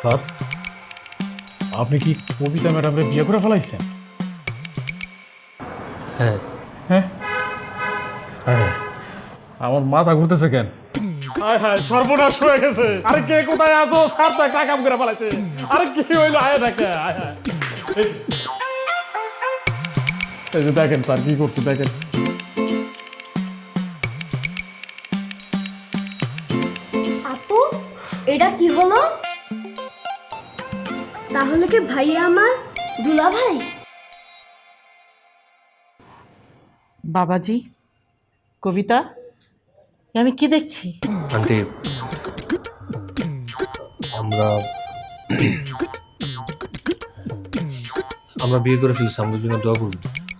Sir, আপনি কি কবিতা ম্যাডামরে বিয়ে করে ফেলাইছেন? হ্যাঁ। হ্যাঁ, হ্যাঁ, আমার মাথা ঘুরতেছে কেন? হায় হায়, সর্বনাশ হয়ে গেছে। আরে কে কোথায় আছো? স্যার তো একটা কাম করে ফেলাইছে। আরে কি হইলো? আয় দেখে, আয় হায়। এই যে দেখেন স্যার কি করছে, দেখেন। আপু, এটা কি হলো? তাহলে কি ভাইয়া আমার দুলা ভাই? বাবাজি, কবিতা, এ আমি কি দেখছি? আন্টি, আমরা আমরা বিয়ে করে ফেলছি, আমাদের জন্য দোয়া করুন।